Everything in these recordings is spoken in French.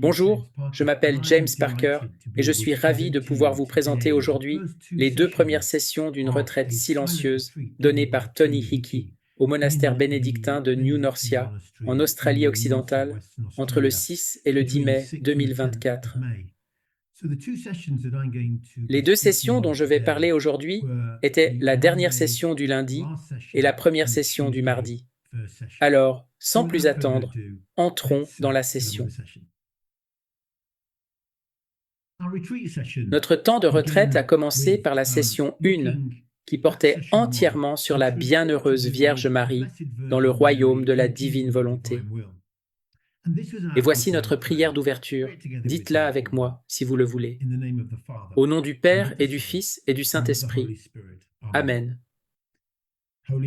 Bonjour, je m'appelle James Parker et je suis ravi de pouvoir vous présenter aujourd'hui les deux premières sessions d'une retraite silencieuse donnée par Tony Hickey au monastère bénédictin de New Norcia, en Australie occidentale, entre le 6 et le 10 mai 2024. Les deux sessions dont je vais parler aujourd'hui étaient la dernière session du lundi et la première session du mardi. Alors, sans plus attendre, entrons dans la session. Notre temps de retraite a commencé par la session 1, qui portait entièrement sur la bienheureuse Vierge Marie dans le royaume de la divine volonté. Et voici notre prière d'ouverture. Dites-la avec moi, si vous le voulez. Au nom du Père et du Fils et du Saint-Esprit. Amen.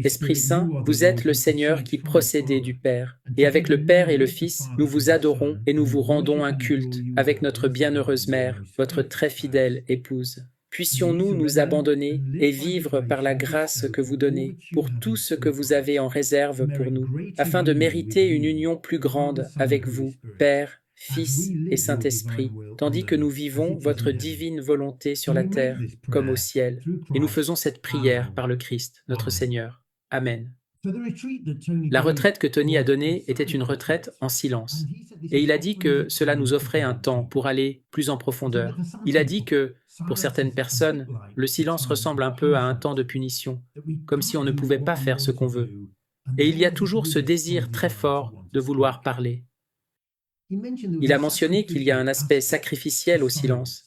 Esprit Saint, vous êtes le Seigneur qui procédez du Père, et avec le Père et le Fils, nous vous adorons et nous vous rendons un culte avec notre bienheureuse Mère, votre très fidèle épouse. Puissions-nous nous abandonner et vivre par la grâce que vous donnez pour tout ce que vous avez en réserve pour nous, afin de mériter une union plus grande avec vous, Père, Fils et Saint-Esprit, tandis que nous vivons votre divine volonté sur la terre comme au ciel. Et nous faisons cette prière par le Christ, notre Seigneur. Amen. La retraite que Tony a donnée était une retraite en silence. Et il a dit que cela nous offrait un temps pour aller plus en profondeur. Il a dit que, pour certaines personnes, le silence ressemble un peu à un temps de punition, comme si on ne pouvait pas faire ce qu'on veut. Et il y a toujours ce désir très fort de vouloir parler. Il a mentionné qu'il y a un aspect sacrificiel au silence.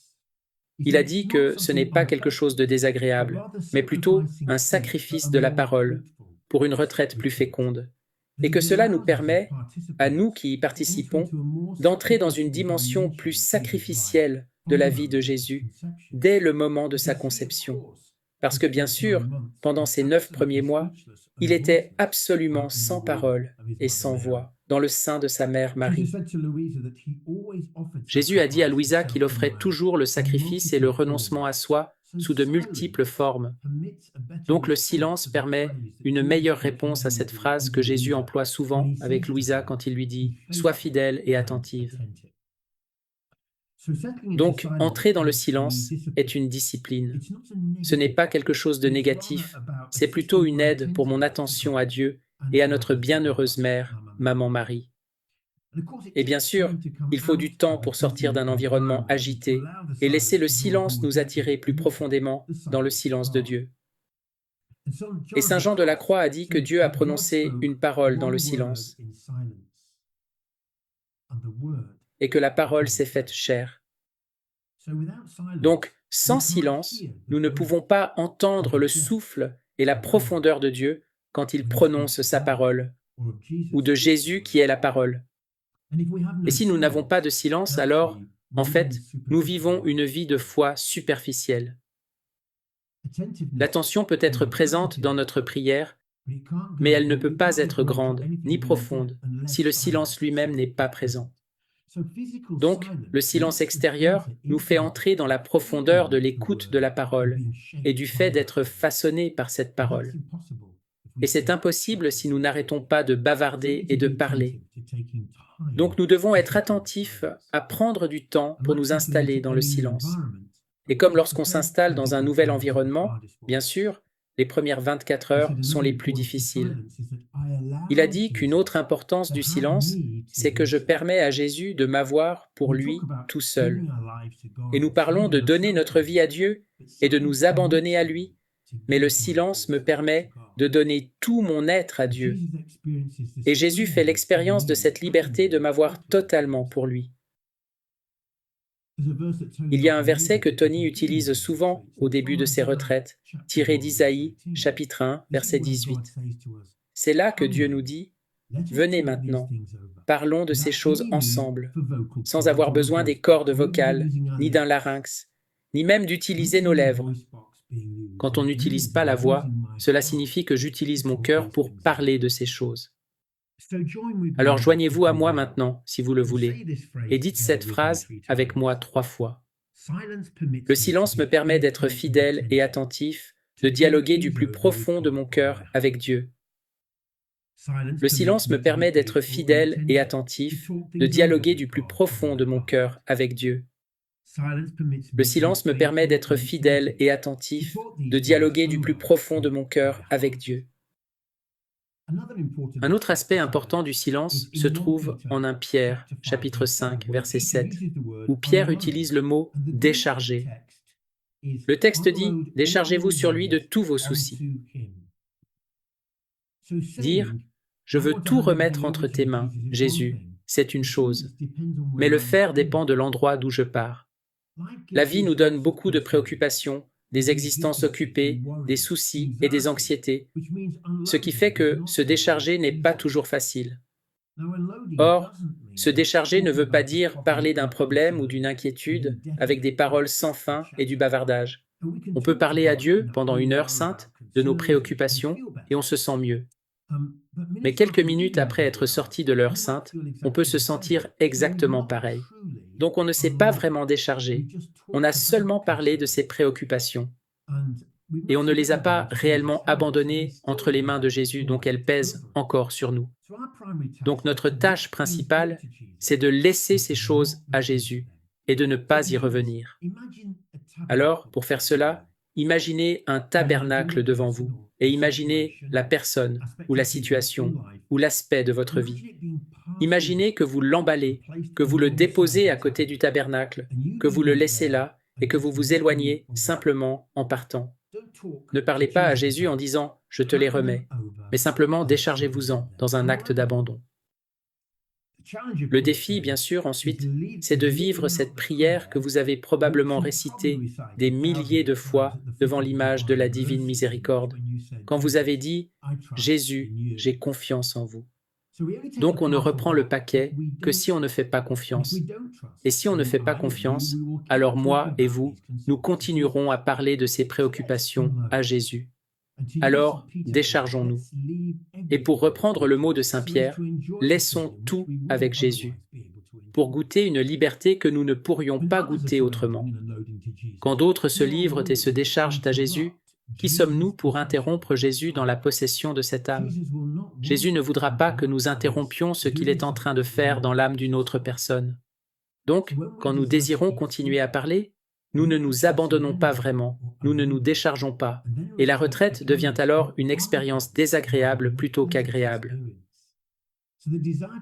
Il a dit que ce n'est pas quelque chose de désagréable, mais plutôt un sacrifice de la parole pour une retraite plus féconde, et que cela nous permet, à nous qui y participons, d'entrer dans une dimension plus sacrificielle de la vie de Jésus dès le moment de sa conception. Parce que bien sûr, pendant ces 9 premiers mois, il était absolument sans parole et sans voix dans le sein de sa mère Marie. Jésus a dit à Louisa qu'il offrait toujours le sacrifice et le renoncement à soi sous de multiples formes. Donc le silence permet une meilleure réponse à cette phrase que Jésus emploie souvent avec Louisa quand il lui dit « Sois fidèle et attentive ». Donc, entrer dans le silence est une discipline. Ce n'est pas quelque chose de négatif, c'est plutôt une aide pour mon attention à Dieu et à notre bienheureuse mère, Maman Marie. Et bien sûr, il faut du temps pour sortir d'un environnement agité et laisser le silence nous attirer plus profondément dans le silence de Dieu. Et Saint Jean de la Croix a dit que Dieu a prononcé une parole dans le silence et que la parole s'est faite chair. Donc, sans silence, nous ne pouvons pas entendre le souffle et la profondeur de Dieu quand il prononce sa parole, ou de Jésus qui est la parole. Et si nous n'avons pas de silence, alors, en fait, nous vivons une vie de foi superficielle. L'attention peut être présente dans notre prière, mais elle ne peut pas être grande ni profonde si le silence lui-même n'est pas présent. Donc, le silence extérieur nous fait entrer dans la profondeur de l'écoute de la parole et du fait d'être façonnés par cette parole. Et c'est impossible si nous n'arrêtons pas de bavarder et de parler. Donc nous devons être attentifs à prendre du temps pour nous installer dans le silence. Et comme lorsqu'on s'installe dans un nouvel environnement, bien sûr, les premières 24 heures sont les plus difficiles. Il a dit qu'une autre importance du silence, c'est que je permets à Jésus de m'avoir pour lui tout seul. Et nous parlons de donner notre vie à Dieu et de nous abandonner à lui, mais le silence me permet de donner tout mon être à Dieu. Et Jésus fait l'expérience de cette liberté de m'avoir totalement pour lui. Il y a un verset que Tony utilise souvent au début de ses retraites, tiré d'Isaïe, chapitre 1, verset 18. C'est là que Dieu nous dit « Venez maintenant, parlons de ces choses ensemble, sans avoir besoin des cordes vocales, ni d'un larynx, ni même d'utiliser nos lèvres. » Quand on n'utilise pas la voix, cela signifie que j'utilise mon cœur pour parler de ces choses. Alors joignez-vous à moi maintenant, si vous le voulez, et dites cette phrase avec moi 3 fois. Le silence me permet d'être fidèle et attentif, de dialoguer du plus profond de mon cœur avec Dieu. Le silence me permet d'être fidèle et attentif, de dialoguer du plus profond de mon cœur avec Dieu. Le silence me permet d'être fidèle et attentif, de dialoguer du plus profond de mon cœur avec Dieu. Un autre aspect important du silence se trouve en 1 Pierre, chapitre 5, verset 7, où Pierre utilise le mot « décharger ». Le texte dit « Déchargez-vous sur lui de tous vos soucis ». Dire « Je veux tout remettre entre tes mains, Jésus », c'est une chose, mais le faire dépend de l'endroit d'où je pars. La vie nous donne beaucoup de préoccupations, des existences occupées, des soucis et des anxiétés, ce qui fait que se décharger n'est pas toujours facile. Or, se décharger ne veut pas dire parler d'un problème ou d'une inquiétude avec des paroles sans fin et du bavardage. On peut parler à Dieu pendant 1 heure sainte de nos préoccupations et on se sent mieux. Mais quelques minutes après être sorti de l'heure sainte, on peut se sentir exactement pareil. Donc on ne s'est pas vraiment déchargé, on a seulement parlé de ses préoccupations. Et on ne les a pas réellement abandonnées entre les mains de Jésus, donc elles pèsent encore sur nous. Donc notre tâche principale, c'est de laisser ces choses à Jésus et de ne pas y revenir. Alors, pour faire cela, imaginez un tabernacle devant vous et imaginez la personne ou la situation ou l'aspect de votre vie. Imaginez que vous l'emballez, que vous le déposez à côté du tabernacle, que vous le laissez là et que vous vous éloignez simplement en partant. Ne parlez pas à Jésus en disant « je te les remets », mais simplement déchargez-vous-en dans un acte d'abandon. Le défi, bien sûr, ensuite, c'est de vivre cette prière que vous avez probablement récitée des milliers de fois devant l'image de la divine miséricorde, quand vous avez dit « Jésus, j'ai confiance en vous ». Donc on ne reprend le paquet que si on ne fait pas confiance. Et si on ne fait pas confiance, alors moi et vous, nous continuerons à parler de ces préoccupations à Jésus. Alors, déchargeons-nous. Et pour reprendre le mot de Saint Pierre, laissons tout avec Jésus, pour goûter une liberté que nous ne pourrions pas goûter autrement. Quand d'autres se livrent et se déchargent à Jésus, qui sommes-nous pour interrompre Jésus dans la possession de cette âme? Jésus ne voudra pas que nous interrompions ce qu'il est en train de faire dans l'âme d'une autre personne. Donc, quand nous désirons continuer à parler, nous ne nous abandonnons pas vraiment, nous ne nous déchargeons pas, et la retraite devient alors une expérience désagréable plutôt qu'agréable.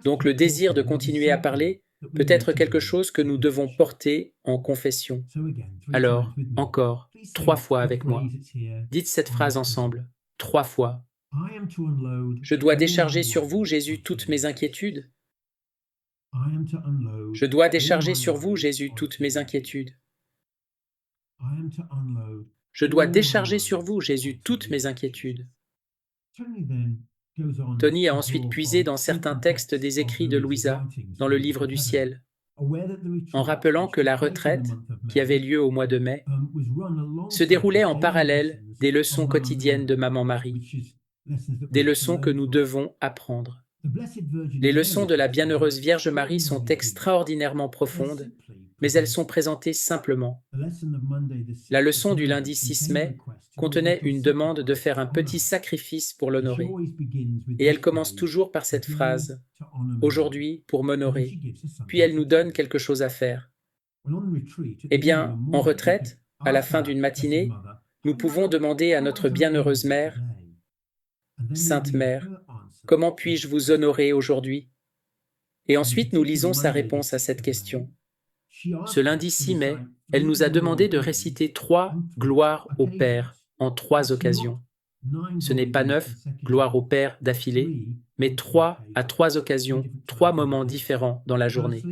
Donc le désir de continuer à parler peut être quelque chose que nous devons porter en confession. Alors, encore, 3 fois avec moi. Dites cette phrase ensemble, 3 fois. Je dois décharger sur vous, Jésus, toutes mes inquiétudes. Je dois décharger sur vous, Jésus, toutes mes inquiétudes. Je dois décharger sur vous, Jésus, toutes mes inquiétudes. Tony a ensuite puisé dans certains textes des écrits de Louisa, dans le livre du ciel, en rappelant que la retraite, qui avait lieu au mois de mai, se déroulait en parallèle des leçons quotidiennes de Maman Marie, des leçons que nous devons apprendre. Les leçons de la bienheureuse Vierge Marie sont extraordinairement profondes, mais elles sont présentées simplement. La leçon du lundi 6 mai contenait une demande de faire un petit sacrifice pour l'honorer. Et elle commence toujours par cette phrase « Aujourd'hui, pour m'honorer », puis elle nous donne quelque chose à faire. Eh bien, en retraite, à la fin d'une matinée, nous pouvons demander à notre bienheureuse mère « Sainte Mère, comment puis-je vous honorer aujourd'hui ?» Et ensuite, nous lisons sa réponse à cette question. Ce lundi 6 mai, elle nous a demandé de réciter 3 gloires au Père en 3 occasions. Ce n'est pas 9 gloires au Père d'affilée, mais 3 à 3 occasions, 3 moments différents dans la journée.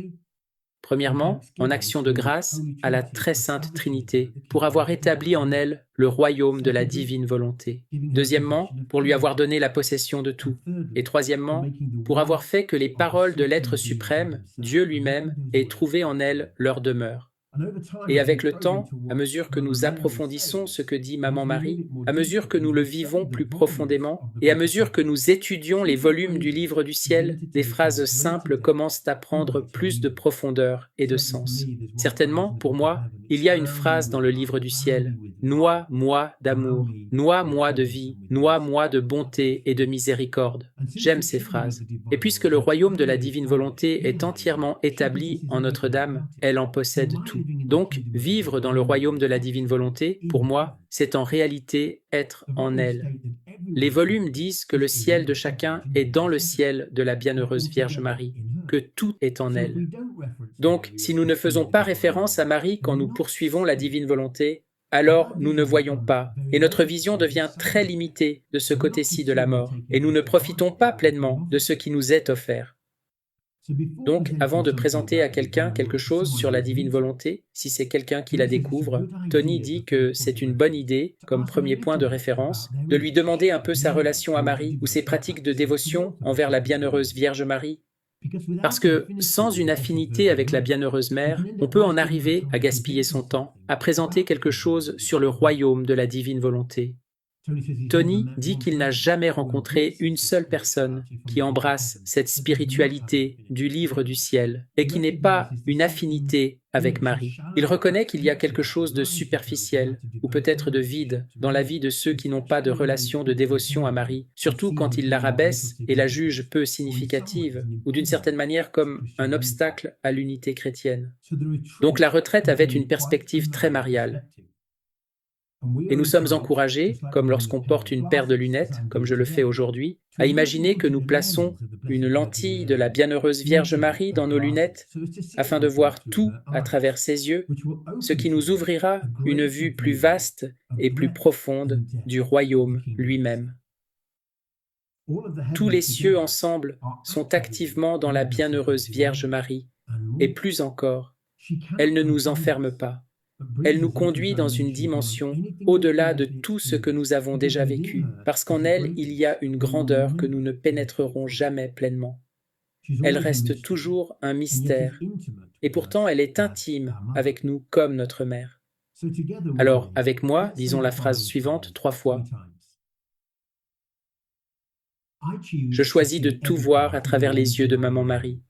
Premièrement, en action de grâce à la très sainte Trinité, pour avoir établi en elle le royaume de la divine volonté. Deuxièmement, pour lui avoir donné la possession de tout. Et troisièmement, pour avoir fait que les paroles de l'être suprême, Dieu lui-même, aient trouvé en elle leur demeure. Et avec le temps, à mesure que nous approfondissons ce que dit Maman Marie, à mesure que nous le vivons plus profondément, et à mesure que nous étudions les volumes du livre du ciel, les phrases simples commencent à prendre plus de profondeur et de sens. Certainement, pour moi, il y a une phrase dans le livre du ciel: « Noie-moi d'amour, noie-moi de vie, noie-moi de bonté et de miséricorde. » J'aime ces phrases. Et puisque le royaume de la divine volonté est entièrement établi en Notre-Dame, elle en possède tout. Donc, vivre dans le royaume de la divine volonté, pour moi, c'est en réalité être en elle. Les volumes disent que le ciel de chacun est dans le ciel de la bienheureuse Vierge Marie, que tout est en elle. Donc, si nous ne faisons pas référence à Marie quand nous poursuivons la divine volonté, alors nous ne voyons pas, et notre vision devient très limitée de ce côté-ci de la mort, et nous ne profitons pas pleinement de ce qui nous est offert. Donc, avant de présenter à quelqu'un quelque chose sur la divine volonté, si c'est quelqu'un qui la découvre, Tony dit que c'est une bonne idée, comme premier point de référence, de lui demander un peu sa relation à Marie ou ses pratiques de dévotion envers la bienheureuse Vierge Marie. Parce que sans une affinité avec la bienheureuse mère, on peut en arriver à gaspiller son temps, à présenter quelque chose sur le royaume de la divine volonté. Tony dit qu'il n'a jamais rencontré une seule personne qui embrasse cette spiritualité du livre du ciel et qui n'ait pas une affinité avec Marie. Il reconnaît qu'il y a quelque chose de superficiel ou peut-être de vide dans la vie de ceux qui n'ont pas de relation de dévotion à Marie, surtout quand il la rabaisse et la juge peu significative ou d'une certaine manière comme un obstacle à l'unité chrétienne. Donc la retraite avait une perspective très mariale. Et nous sommes encouragés, comme lorsqu'on porte une paire de lunettes, comme je le fais aujourd'hui, à imaginer que nous plaçons une lentille de la bienheureuse Vierge Marie dans nos lunettes afin de voir tout à travers ses yeux, ce qui nous ouvrira une vue plus vaste et plus profonde du royaume lui-même. Tous les cieux ensemble sont activement dans la bienheureuse Vierge Marie, et plus encore, elle ne nous enferme pas. Elle nous conduit dans une dimension au-delà de tout ce que nous avons déjà vécu, parce qu'en elle, il y a une grandeur que nous ne pénétrerons jamais pleinement. Elle reste toujours un mystère, et pourtant elle est intime avec nous comme notre mère. Alors, avec moi, disons la phrase suivante 3 fois. Je choisis de tout voir à travers les yeux de Maman Marie.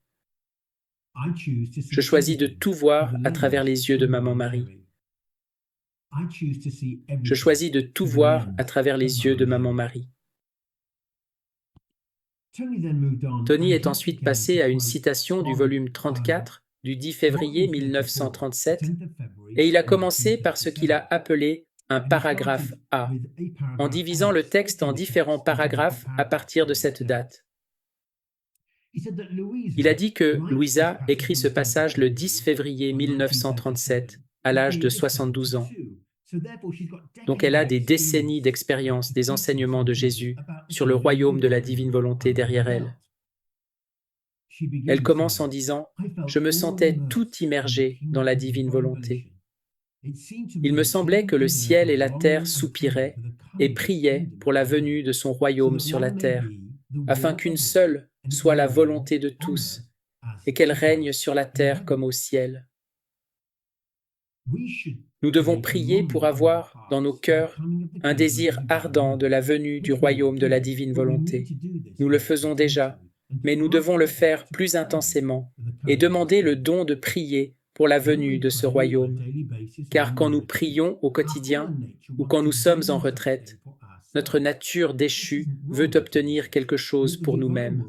Je choisis de tout voir à travers les yeux de Maman Marie. Je choisis de tout voir à travers les yeux de Maman Marie. Tony est ensuite passé à une citation du volume 34 du 10 février 1937 et il a commencé par ce qu'il a appelé un paragraphe A, en divisant le texte en différents paragraphes à partir de cette date. Il a dit que Louisa écrit ce passage le 10 février 1937, à l'âge de 72 ans. Donc elle a des décennies d'expérience des enseignements de Jésus sur le royaume de la divine volonté derrière elle. Elle commence en disant « Je me sentais tout immergé dans la divine volonté. Il me semblait que le ciel et la terre soupiraient et priaient pour la venue de son royaume sur la terre, afin qu'une seule soit la volonté de tous et qu'elle règne sur la terre comme au ciel. Nous devons prier pour avoir dans nos cœurs un désir ardent de la venue du royaume de la divine volonté. Nous le faisons déjà, mais nous devons le faire plus intensément et demander le don de prier pour la venue de ce royaume. Car quand nous prions au quotidien ou quand nous sommes en retraite, notre nature déchue veut obtenir quelque chose pour nous-mêmes.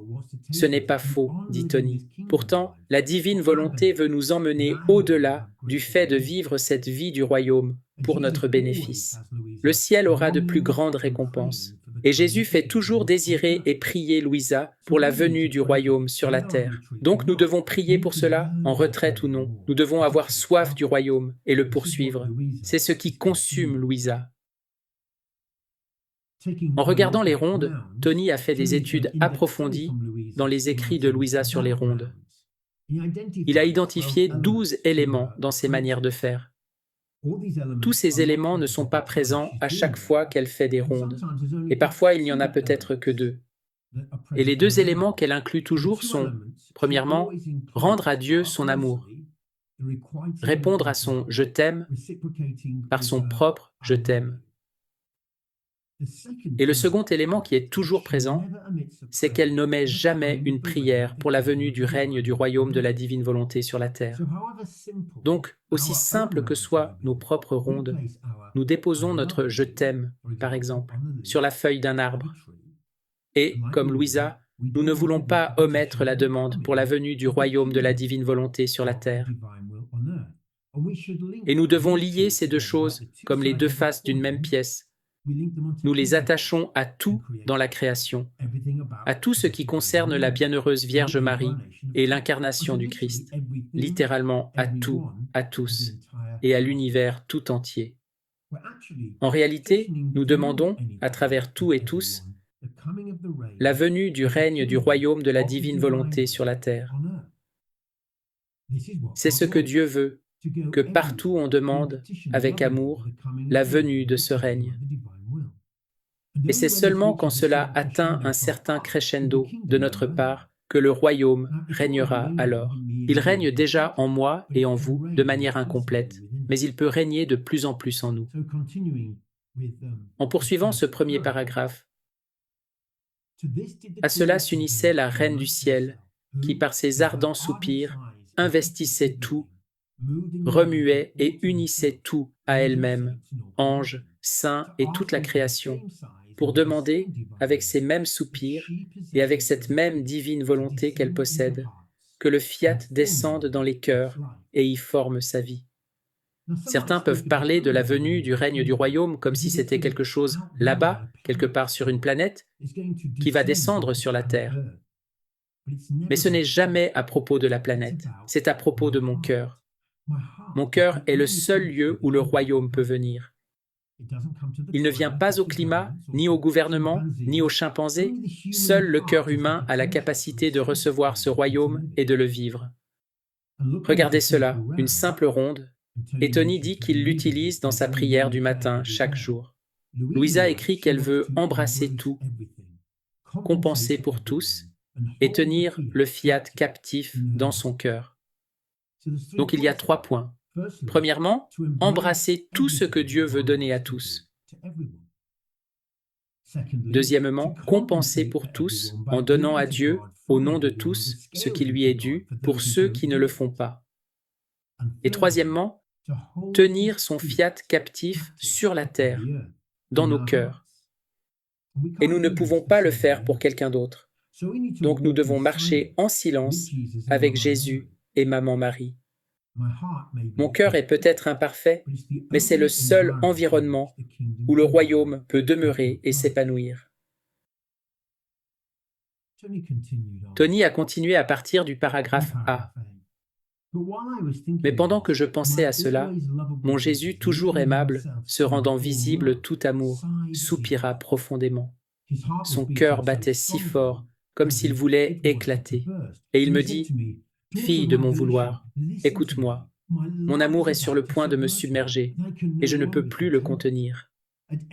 Ce n'est pas faux, dit Tony. Pourtant, la divine volonté veut nous emmener au-delà du fait de vivre cette vie du royaume pour notre bénéfice. Le ciel aura de plus grandes récompenses. Et Jésus fait toujours désirer et prier Louisa pour la venue du royaume sur la terre. Donc nous devons prier pour cela, en retraite ou non. Nous devons avoir soif du royaume et le poursuivre. C'est ce qui consume Louisa. En regardant les rondes, Tony a fait des études approfondies dans les écrits de Louisa sur les rondes. Il a identifié 12 éléments dans ses manières de faire. Tous ces éléments ne sont pas présents à chaque fois qu'elle fait des rondes, et parfois il n'y en a peut-être que 2. Et les 2 éléments qu'elle inclut toujours sont, premièrement, rendre à Dieu son amour, répondre à son « je t'aime » par son propre « je t'aime ». Et le second élément qui est toujours présent, c'est qu'elle n'omet jamais une prière pour la venue du règne du royaume de la divine volonté sur la terre. Donc, aussi simple que soient nos propres rondes, nous déposons notre « je t'aime », par exemple, sur la feuille d'un arbre. Et, comme Louisa, nous ne voulons pas omettre la demande pour la venue du royaume de la divine volonté sur la terre. Et nous devons lier ces deux choses comme les deux faces d'une même pièce. Nous les attachons à tout dans la création, à tout ce qui concerne la bienheureuse Vierge Marie et l'incarnation du Christ, littéralement à tout, à tous, et à l'univers tout entier. En réalité, nous demandons, à travers tout et tous, la venue du règne du royaume de la divine volonté sur la terre. C'est ce que Dieu veut, que partout on demande, avec amour, la venue de ce règne. Et c'est seulement quand cela atteint un certain crescendo de notre part que le royaume régnera alors. Il règne déjà en moi et en vous de manière incomplète, mais il peut régner de plus en plus en nous. En poursuivant ce premier paragraphe, à cela s'unissait la Reine du ciel, qui par ses ardents soupirs investissait tout, remuait et unissait tout à elle-même, anges, saints et toute la création, pour demander, avec ces mêmes soupirs et avec cette même divine volonté qu'elle possède, que le fiat descende dans les cœurs et y forme sa vie. Certains peuvent parler de la venue du règne du royaume comme si c'était quelque chose là-bas, quelque part sur une planète, qui va descendre sur la terre. Mais ce n'est jamais à propos de la planète, c'est à propos de mon cœur. Mon cœur est le seul lieu où le royaume peut venir. Il ne vient pas au climat, ni au gouvernement, ni aux chimpanzés. Seul le cœur humain a la capacité de recevoir ce royaume et de le vivre. Regardez cela, une simple ronde, et Tony dit qu'il l'utilise dans sa prière du matin chaque jour. Louisa écrit qu'elle veut embrasser tout, compenser pour tous, et tenir le fiat captif dans son cœur. Donc il y a 3 points. Premièrement, embrasser tout ce que Dieu veut donner à tous. Deuxièmement, compenser pour tous en donnant à Dieu, au nom de tous, ce qui lui est dû pour ceux qui ne le font pas. Et troisièmement, tenir son fiat captif sur la terre, dans nos cœurs. Et nous ne pouvons pas le faire pour quelqu'un d'autre. Donc nous devons marcher en silence avec Jésus et Maman Marie. Mon cœur est peut-être imparfait, mais c'est le seul environnement où le royaume peut demeurer et s'épanouir. Tony a continué à partir du paragraphe A. Mais pendant que je pensais à cela, mon Jésus, toujours aimable, se rendant visible tout amour, soupira profondément. Son cœur battait si fort, comme s'il voulait éclater. Et il me dit, « Fille de mon vouloir, écoute-moi. Mon amour est sur le point de me submerger, et je ne peux plus le contenir.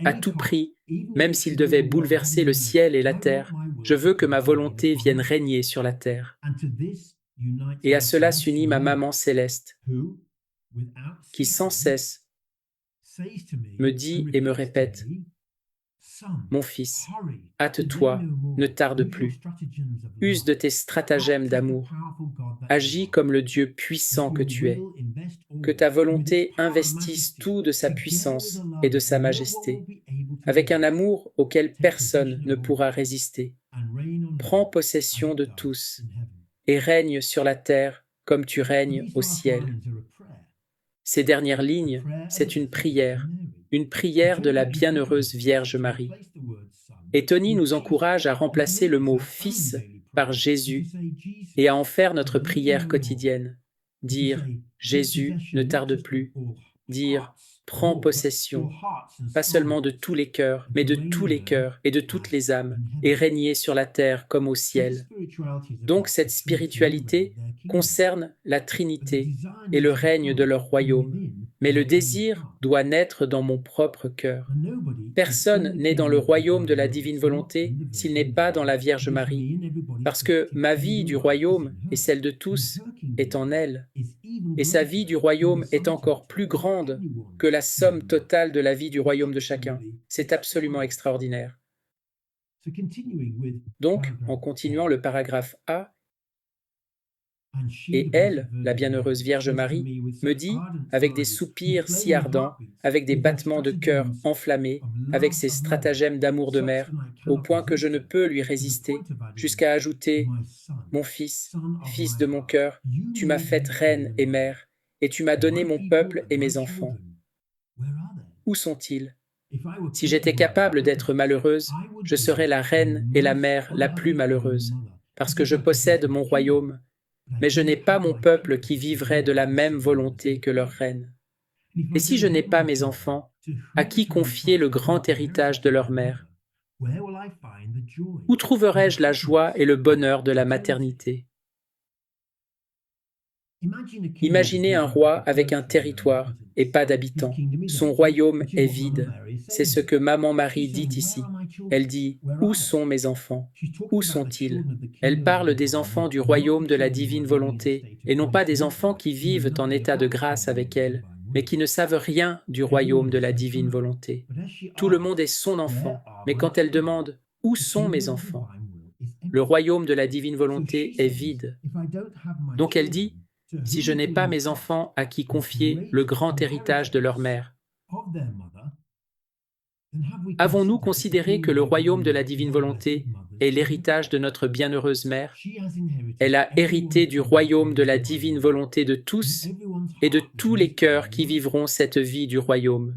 À tout prix, même s'il devait bouleverser le ciel et la terre, je veux que ma volonté vienne régner sur la terre. » Et à cela s'unit ma maman céleste, qui sans cesse me dit et me répète, « Mon fils, hâte-toi, ne tarde plus. Use de tes stratagèmes d'amour. Agis comme le Dieu puissant que tu es. Que ta volonté investisse tout de sa puissance et de sa majesté, avec un amour auquel personne ne pourra résister. Prends possession de tous et règne sur la terre comme tu règnes au ciel. » Ces dernières lignes, c'est une prière de la bienheureuse Vierge Marie. Et Tony nous encourage à remplacer le mot « fils » par « Jésus » et à en faire notre prière quotidienne. Dire « Jésus, ne tarde plus ». Dire « Prends possession », pas seulement de tous les cœurs, mais de tous les cœurs et de toutes les âmes, et régner sur la terre comme au ciel. Donc cette spiritualité concerne la Trinité et le règne de leur royaume. Mais le désir doit naître dans mon propre cœur. Personne n'est dans le royaume de la divine volonté s'il n'est pas dans la Vierge Marie, parce que ma vie du royaume et celle de tous est en elle. et sa vie du royaume est encore plus grande que la somme totale de la vie du royaume de chacun. C'est absolument extraordinaire. Donc, en continuant le paragraphe A, et elle, la bienheureuse Vierge Marie, me dit, avec des soupirs si ardents, avec des battements de cœur enflammés, avec ses stratagèmes d'amour de mère, au point que je ne peux lui résister, jusqu'à ajouter « Mon fils, fils de mon cœur, tu m'as faite reine et mère, et tu m'as donné mon peuple et mes enfants. Où sont-ils ? Si j'étais capable d'être malheureuse, je serais la reine et la mère la plus malheureuse, parce que je possède mon royaume, mais je n'ai pas mon peuple qui vivrait de la même volonté que leur reine. Et si je n'ai pas mes enfants, à qui confier le grand héritage de leur mère ? Où trouverai-je la joie et le bonheur de la maternité ? Imaginez un roi avec un territoire et pas d'habitants. Son royaume est vide. C'est ce que Maman Marie dit ici. Elle dit « Où sont mes enfants ? Où sont-ils » Elle parle des enfants du royaume de la divine volonté, et non pas des enfants qui vivent en état de grâce avec elle, mais qui ne savent rien du royaume de la divine volonté. Tout le monde est son enfant, mais quand elle demande « Où sont mes enfants ?» Le royaume de la divine volonté est vide. Donc elle dit « Si je n'ai pas mes enfants à qui confier le grand héritage de leur mère, avons-nous considéré que le royaume de la divine volonté est l'héritage de notre bienheureuse mère ? Elle a hérité du royaume de la divine volonté de tous et de tous les cœurs qui vivront cette vie du royaume.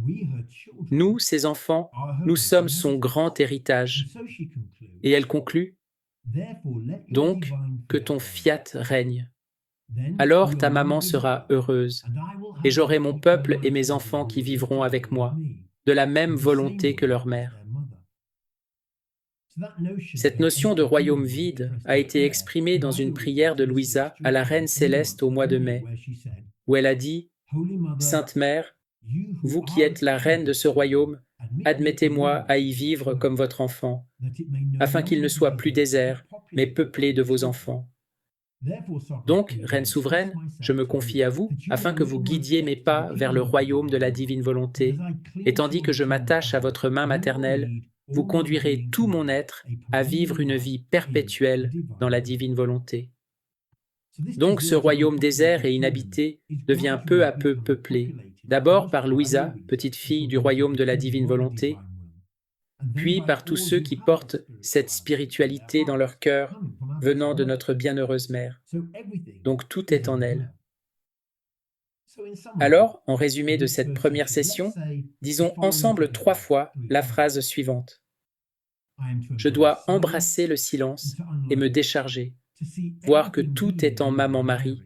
Nous, ses enfants, nous sommes son grand héritage. » Et elle conclut « Donc, que ton fiat règne. Alors ta maman sera heureuse, et j'aurai mon peuple et mes enfants qui vivront avec moi, de la même volonté que leur mère. » Cette notion de royaume vide a été exprimée dans une prière de Louisa à la Reine Céleste au mois de mai, où elle a dit « Sainte Mère, vous qui êtes la reine de ce royaume, admettez-moi à y vivre comme votre enfant, afin qu'il ne soit plus désert, mais peuplé de vos enfants. Donc, Reine souveraine, je me confie à vous, afin que vous guidiez mes pas vers le royaume de la divine volonté, et tandis que je m'attache à votre main maternelle, vous conduirez tout mon être à vivre une vie perpétuelle dans la divine volonté. Donc ce royaume désert et inhabité devient peu à peu peuplé, d'abord par Louisa, petite fille du royaume de la divine volonté, puis par tous ceux qui portent cette spiritualité dans leur cœur venant de notre bienheureuse mère. Donc tout est en elle. Alors, en résumé de cette première session, disons ensemble 3 fois la phrase suivante. Je dois embrasser le silence et me décharger, voir que tout est en Maman Marie,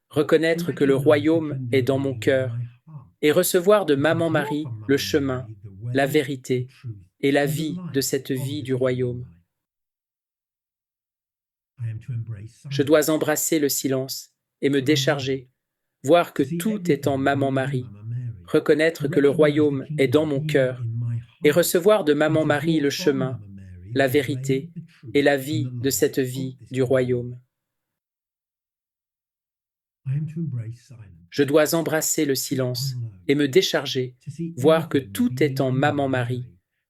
reconnaître que le royaume est dans mon cœur, et recevoir de Maman Marie le chemin, la vérité et la vie de cette vie du royaume. Je dois embrasser le silence et me décharger, voir que tout est en Maman Marie, reconnaître que le royaume est dans mon cœur, et recevoir de Maman Marie le chemin, la vérité et la vie de cette vie du royaume. Je dois embrasser le silence et me décharger, voir que tout est en Maman Marie,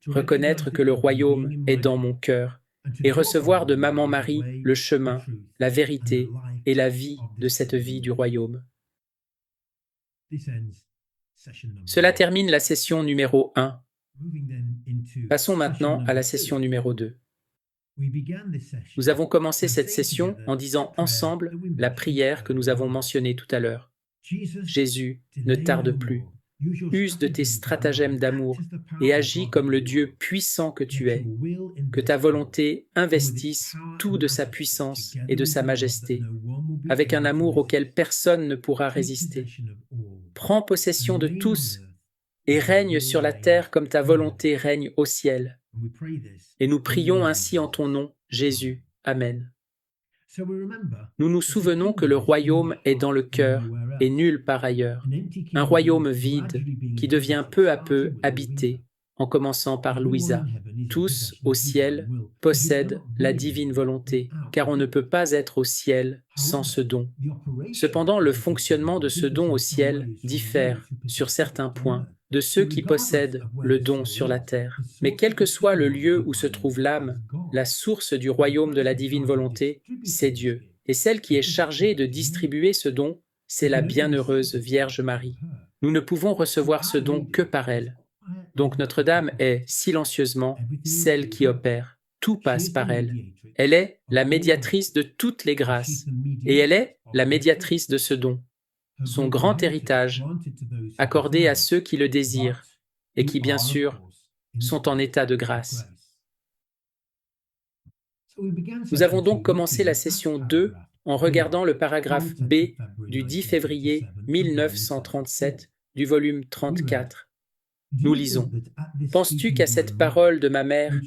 reconnaître que le royaume est dans mon cœur, et recevoir de Maman Marie le chemin, la vérité et la vie de cette vie du royaume. Cela termine la session numéro 1. Passons maintenant à la session numéro 2. Nous avons commencé cette session en disant ensemble la prière que nous avons mentionnée tout à l'heure. Jésus, ne tarde plus. Use de tes stratagèmes d'amour et agis comme le Dieu puissant que tu es. Que ta volonté investisse tout de sa puissance et de sa majesté, avec un amour auquel personne ne pourra résister. Prends possession de tous et règne sur la terre comme ta volonté règne au ciel. Et nous prions ainsi en ton nom, Jésus. Amen. Nous nous souvenons que le royaume est dans le cœur et nulle part ailleurs. Un royaume vide qui devient peu à peu habité, en commençant par Louisa. Tous au ciel possèdent la divine volonté, car on ne peut pas être au ciel sans ce don. Cependant, le fonctionnement de ce don au ciel diffère, sur certains points, de ceux qui possèdent le don sur la terre. Mais quel que soit le lieu où se trouve l'âme, la source du royaume de la divine volonté, c'est Dieu. Et celle qui est chargée de distribuer ce don, c'est la bienheureuse Vierge Marie. Nous ne pouvons recevoir ce don que par elle. Donc Notre-Dame est, silencieusement, celle qui opère. Tout passe par elle. Elle est la médiatrice de toutes les grâces, et elle est la médiatrice de ce don, son grand héritage, accordé à ceux qui le désirent, et qui, bien sûr, sont en état de grâce. Nous avons donc commencé la session 2 en regardant le paragraphe B du 10 février 1937 du volume 34. Nous lisons « Penses-tu qu'à cette parole de ma mère,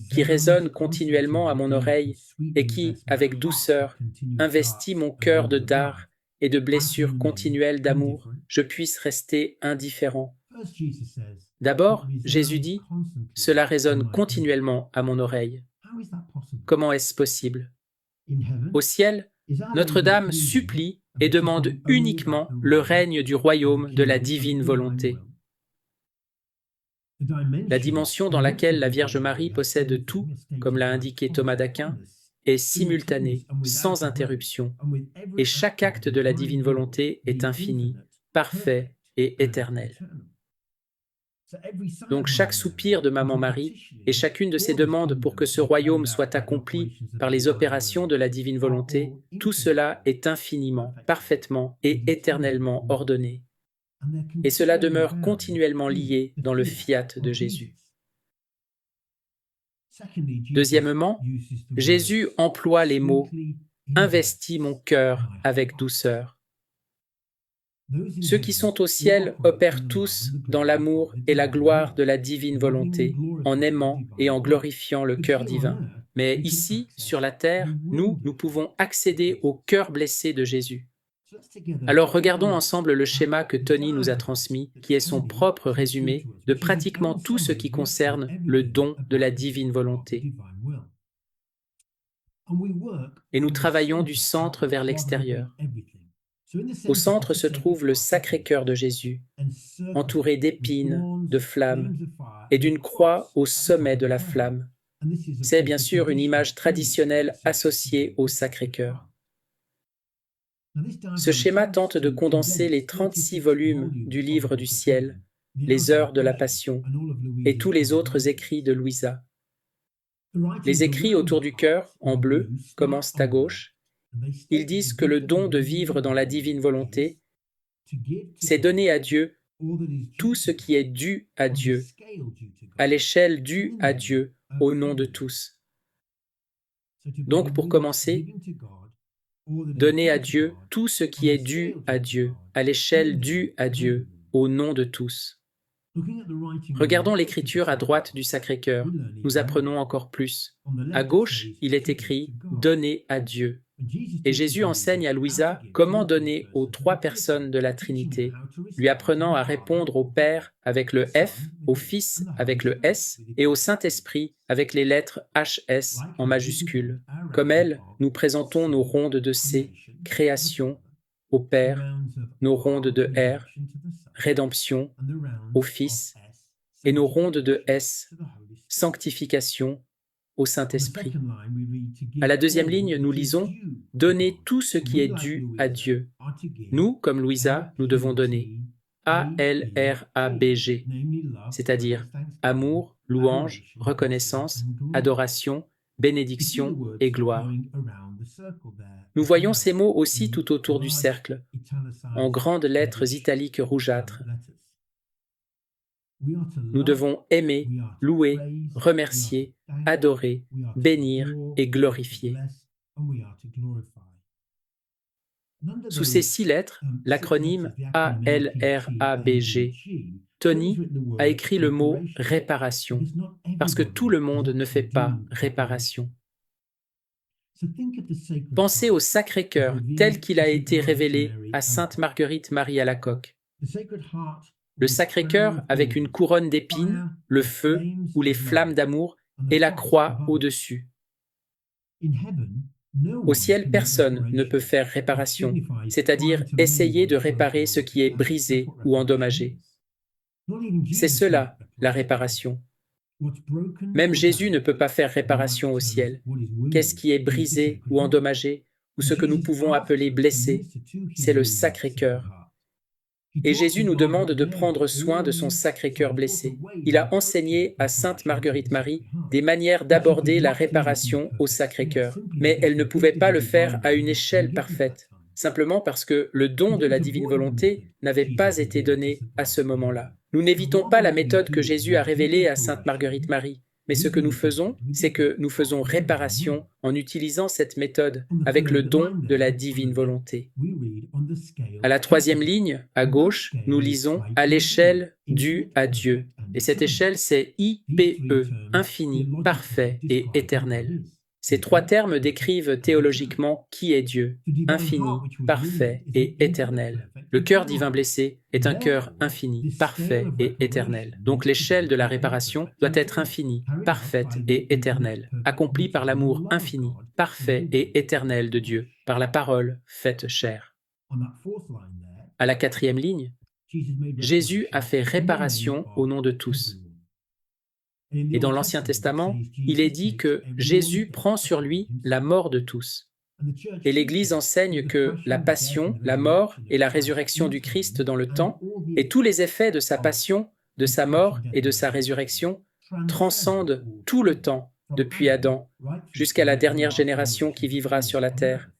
qui résonne continuellement à mon oreille et qui, avec douceur, investit mon cœur de dards et de blessures continuelles d'amour, je puisse rester indifférent ?» D'abord, Jésus dit « Cela résonne continuellement à mon oreille. » Comment est-ce possible? Au ciel, Notre-Dame supplie et demande uniquement le règne du royaume de la divine volonté. La dimension dans laquelle la Vierge Marie possède tout, comme l'a indiqué Thomas d'Aquin, est simultanée, sans interruption, et chaque acte de la divine volonté est infini, parfait et éternel. Donc chaque soupir de Maman Marie et chacune de ses demandes pour que ce royaume soit accompli par les opérations de la divine volonté, tout cela est infiniment, parfaitement et éternellement ordonné. Et cela demeure continuellement lié dans le fiat de Jésus. Deuxièmement, Jésus emploie les mots « investis mon cœur avec douceur ». Ceux qui sont au ciel opèrent tous dans l'amour et la gloire de la divine volonté, en aimant et en glorifiant le cœur divin. Mais ici, sur la terre, nous pouvons accéder au cœur blessé de Jésus. Alors regardons ensemble le schéma que Tony nous a transmis, qui est son propre résumé de pratiquement tout ce qui concerne le don de la divine volonté. Et nous travaillons du centre vers l'extérieur. Au centre se trouve le Sacré-Cœur de Jésus, entouré d'épines, de flammes, et d'une croix au sommet de la flamme. C'est bien sûr une image traditionnelle associée au Sacré-Cœur. Ce schéma tente de condenser les 36 volumes du Livre du ciel, les heures de la Passion et tous les autres écrits de Louisa. Les écrits autour du cœur, en bleu, commencent à gauche. Ils disent que le don de vivre dans la divine volonté, c'est donner à Dieu tout ce qui est dû à Dieu, à l'échelle due à Dieu, au nom de tous. Donc, pour commencer, donner à Dieu tout ce qui est dû à Dieu, à l'échelle due à Dieu, au nom de tous. Regardons l'écriture à droite du Sacré-Cœur. Nous apprenons encore plus. À gauche, il est écrit « Donner à Dieu ». Et Jésus enseigne à Louisa comment donner aux 3 personnes de la Trinité, lui apprenant à répondre au Père avec le F, au Fils avec le S et au Saint-Esprit avec les lettres HS en majuscule. Comme elle, nous présentons nos rondes de C, création, au Père, nos rondes de R, rédemption, au Fils, et nos rondes de S, sanctification, au Saint-Esprit. À la deuxième ligne, nous lisons « Donnez tout ce qui est dû à Dieu ». Nous, comme Louisa, nous devons donner A-L-R-A-B-G, c'est-à-dire amour, louange, reconnaissance, adoration, bénédiction et gloire. Nous voyons ces mots aussi tout autour du cercle, en grandes lettres italiques rougeâtres. Nous devons aimer, louer, remercier, adorer, bénir et glorifier. Sous ces 6 lettres, l'acronyme ALRABG, Tony a écrit le mot « réparation », parce que tout le monde ne fait pas réparation. Pensez au Sacré-Cœur tel qu'il a été révélé à Sainte Marguerite Marie Alacoque. Le Sacré-Cœur avec une couronne d'épines, le feu ou les flammes d'amour et la croix au-dessus. Au ciel, personne ne peut faire réparation, c'est-à-dire essayer de réparer ce qui est brisé ou endommagé. C'est cela, la réparation. Même Jésus ne peut pas faire réparation au ciel. Qu'est-ce qui est brisé ou endommagé, ou ce que nous pouvons appeler blessé? C'est le Sacré-Cœur. Et Jésus nous demande de prendre soin de son Sacré-Cœur blessé. Il a enseigné à Sainte Marguerite Marie des manières d'aborder la réparation au Sacré-Cœur, mais elle ne pouvait pas le faire à une échelle parfaite, simplement parce que le don de la divine volonté n'avait pas été donné à ce moment-là. Nous n'évitons pas la méthode que Jésus a révélée à Sainte Marguerite Marie, mais ce que nous faisons, c'est que nous faisons réparation en utilisant cette méthode avec le don de la divine volonté. À la troisième ligne, à gauche, nous lisons « à l'échelle due à Dieu ». Et cette échelle, c'est IPE, infini, parfait et éternel. Ces trois termes décrivent théologiquement qui est Dieu, infini, parfait et éternel. Le cœur divin blessé est un cœur infini, parfait et éternel. Donc l'échelle de la réparation doit être infinie, parfaite et éternelle, accomplie par l'amour infini, parfait et éternel de Dieu, par la parole faite chair. À la quatrième ligne, Jésus a fait réparation au nom de tous. Et dans l'Ancien Testament, il est dit que Jésus prend sur lui la mort de tous. Et l'Église enseigne que la passion, la mort et la résurrection du Christ dans le temps, et tous les effets de sa passion, de sa mort et de sa résurrection, transcendent tout le temps, depuis Adam, jusqu'à la dernière génération qui vivra sur la terre.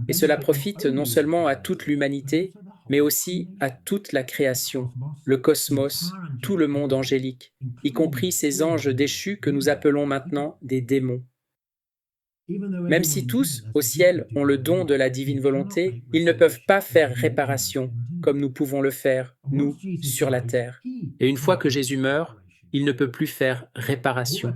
Et cela profite non seulement à toute l'humanité, mais aussi à toute la création, le cosmos, tout le monde angélique, y compris ces anges déchus que nous appelons maintenant des démons. Même si tous, au ciel, ont le don de la divine volonté, ils ne peuvent pas faire réparation, comme nous pouvons le faire, nous, sur la terre. Et une fois que Jésus meurt, il ne peut plus faire réparation.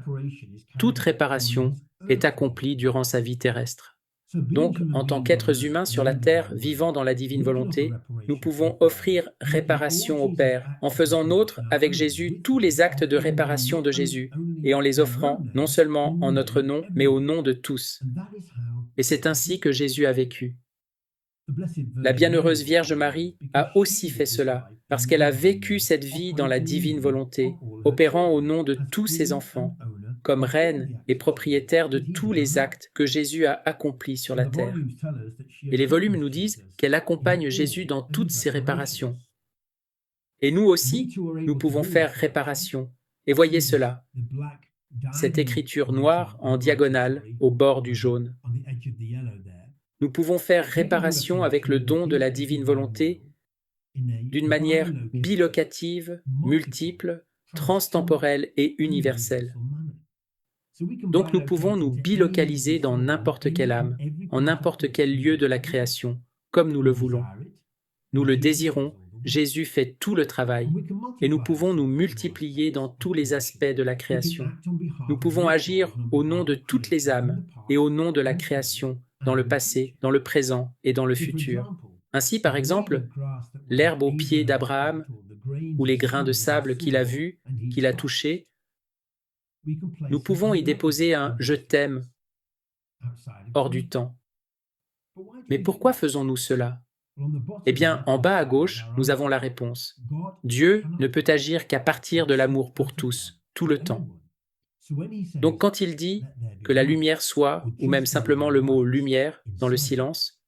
Toute réparation est accomplie durant sa vie terrestre. Donc, en tant qu'êtres humains sur la terre, vivant dans la divine volonté, nous pouvons offrir réparation au Père, en faisant nôtre avec Jésus tous les actes de réparation de Jésus, et en les offrant non seulement en notre nom, mais au nom de tous. Et c'est ainsi que Jésus a vécu. La bienheureuse Vierge Marie a aussi fait cela, parce qu'elle a vécu cette vie dans la divine volonté, opérant au nom de tous ses enfants, comme reine et propriétaire de tous les actes que Jésus a accomplis sur la terre. Et les volumes nous disent qu'elle accompagne Jésus dans toutes ses réparations. Et nous aussi, nous pouvons faire réparation. Et voyez cela, cette écriture noire en diagonale au bord du jaune. Nous pouvons faire réparation avec le don de la divine volonté d'une manière bilocative, multiple, transtemporelle et universelle. Donc nous pouvons nous bilocaliser dans n'importe quelle âme, en n'importe quel lieu de la création, comme nous le voulons. Nous le désirons, Jésus fait tout le travail, et nous pouvons nous multiplier dans tous les aspects de la création. Nous pouvons agir au nom de toutes les âmes et au nom de la création, dans le passé, dans le présent et dans le futur. Ainsi, par exemple, l'herbe aux pieds d'Abraham, ou les grains de sable qu'il a vus, qu'il a touchés, nous pouvons y déposer un « je t'aime » hors du temps. Mais pourquoi faisons-nous cela? Eh bien, en bas à gauche, nous avons la réponse. Dieu ne peut agir qu'à partir de l'amour pour tous, tout le temps. Donc quand il dit que la lumière soit, ou même simplement le mot « lumière » dans le silence,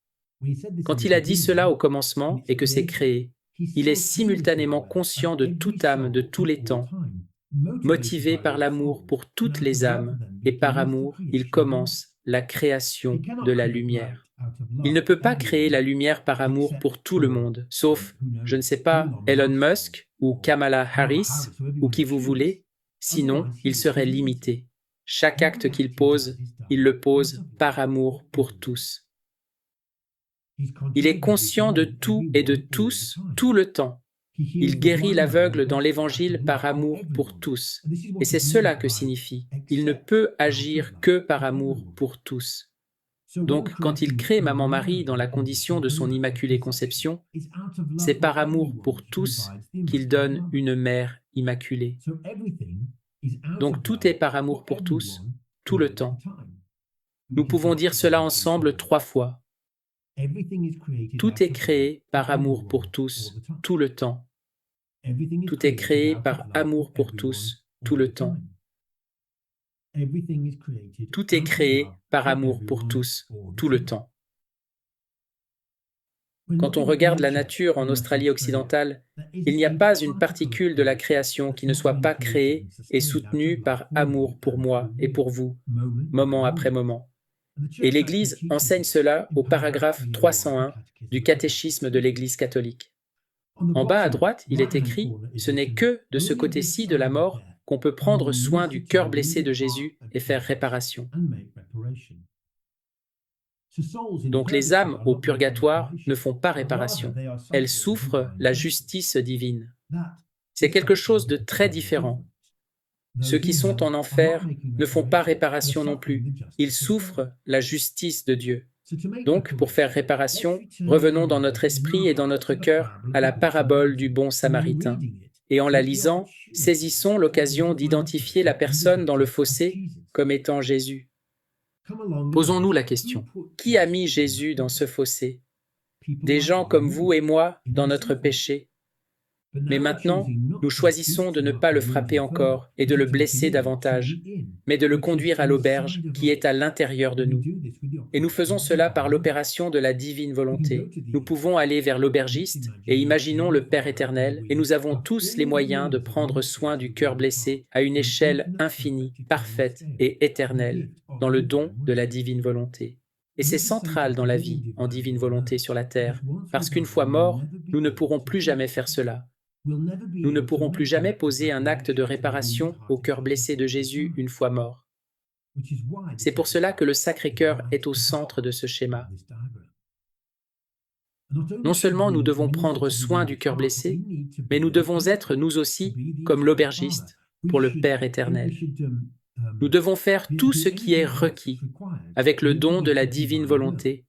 quand il a dit cela au commencement et que c'est créé, il est simultanément conscient de toute âme de tous les temps, motivé par l'amour pour toutes les âmes, et par amour, il commence la création de la lumière. Il ne peut pas créer la lumière par amour pour tout le monde, sauf, je ne sais pas, Elon Musk ou Kamala Harris, ou qui vous voulez, sinon il serait limité. Chaque acte qu'il pose, il le pose par amour pour tous. Il est conscient de tout et de tous, tout le temps. Il guérit l'aveugle dans l'Évangile par amour pour tous. Et c'est cela que signifie. Il ne peut agir que par amour pour tous. Donc, quand il crée Maman Marie dans la condition de son Immaculée Conception, c'est par amour pour tous qu'il donne une mère immaculée. Donc, tout est par amour pour tous, tout le temps. Nous pouvons dire cela ensemble 3 fois. Tout est créé par amour pour tous, tout le temps. Tout est créé par amour pour tous, tout le temps. Tout est créé par amour pour tous, tout le temps. Quand on regarde la nature en Australie occidentale, il n'y a pas une particule de la création qui ne soit pas créée et soutenue par amour pour moi et pour vous, moment après moment. Et l'Église enseigne cela au paragraphe 301 du catéchisme de l'Église catholique. En bas à droite, il est écrit « Ce n'est que de ce côté-ci de la mort qu'on peut prendre soin du cœur blessé de Jésus et faire réparation. » Donc les âmes au purgatoire ne font pas réparation. Elles souffrent la justice divine. C'est quelque chose de très différent. Ceux qui sont en enfer ne font pas réparation non plus. Ils souffrent la justice de Dieu. Donc, pour faire réparation, revenons dans notre esprit et dans notre cœur à la parabole du bon samaritain. Et en la lisant, saisissons l'occasion d'identifier la personne dans le fossé comme étant Jésus. Posons-nous la question, qui a mis Jésus dans ce fossé? Des gens comme vous et moi dans notre péché. Mais maintenant, nous choisissons de ne pas le frapper encore et de le blesser davantage, mais de le conduire à l'auberge qui est à l'intérieur de nous. Et nous faisons cela par l'opération de la divine volonté. Nous pouvons aller vers l'aubergiste et imaginons le Père éternel, et nous avons tous les moyens de prendre soin du cœur blessé à une échelle infinie, parfaite et éternelle, dans le don de la divine volonté. Et c'est central dans la vie en divine volonté sur la terre, parce qu'une fois morts, nous ne pourrons plus jamais faire cela. Nous ne pourrons plus jamais poser un acte de réparation au cœur blessé de Jésus une fois mort. C'est pour cela que le Sacré-Cœur est au centre de ce schéma. Non seulement nous devons prendre soin du cœur blessé, mais nous devons être nous aussi comme l'aubergiste pour le Père éternel. Nous devons faire tout ce qui est requis avec le don de la divine volonté,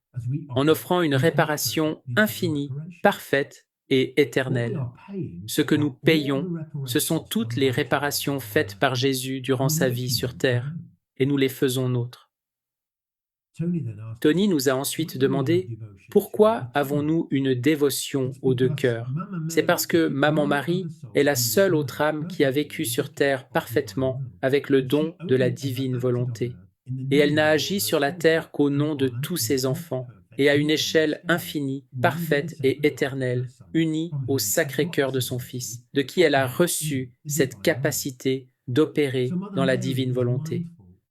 en offrant une réparation infinie, parfaite et éternelle. Ce que nous payons, ce sont toutes les réparations faites par Jésus durant sa vie sur terre, et nous les faisons nôtres. Tony nous a ensuite demandé « Pourquoi avons-nous une dévotion aux deux cœurs ?» C'est parce que Maman Marie est la seule autre âme qui a vécu sur terre parfaitement avec le don de la divine volonté. Et elle n'a agi sur la terre qu'au nom de tous ses enfants, et à une échelle infinie, parfaite et éternelle, unie au Sacré-Cœur de son Fils, de qui elle a reçu cette capacité d'opérer dans la divine volonté.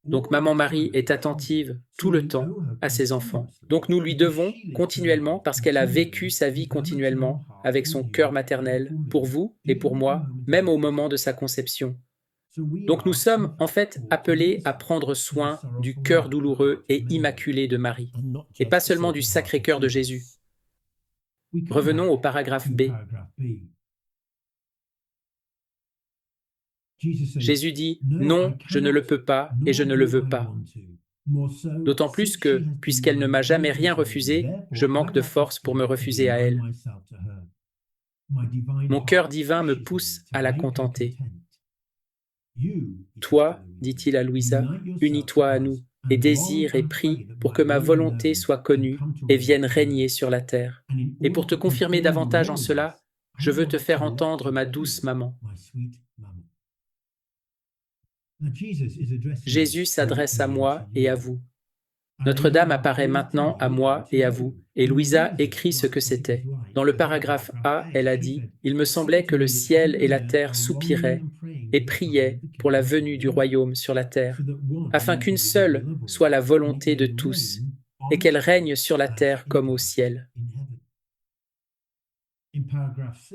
Donc Maman Marie est attentive tout le temps à ses enfants. Donc nous lui devons continuellement, parce qu'elle a vécu sa vie continuellement avec son cœur maternel, pour vous et pour moi, même au moment de sa conception. Donc nous sommes en fait appelés à prendre soin du cœur douloureux et immaculé de Marie, et pas seulement du Sacré-Cœur de Jésus. Revenons au paragraphe B. Jésus dit « Non, je ne le peux pas et je ne le veux pas ». D'autant plus que, puisqu'elle ne m'a jamais rien refusé, je manque de force pour me refuser à elle. Mon cœur divin me pousse à la contenter. Toi, dit-il à Louisa, unis-toi à nous, et désire et prie pour que ma volonté soit connue et vienne régner sur la terre. Et pour te confirmer davantage en cela, je veux te faire entendre ma douce maman. Jésus s'adresse à moi et à vous. Notre-Dame apparaît maintenant à moi et à vous, et Louisa écrit ce que c'était. Dans le paragraphe A, elle a dit « Il me semblait que le ciel et la terre soupiraient et priaient pour la venue du royaume sur la terre, afin qu'une seule soit la volonté de tous, et qu'elle règne sur la terre comme au ciel. »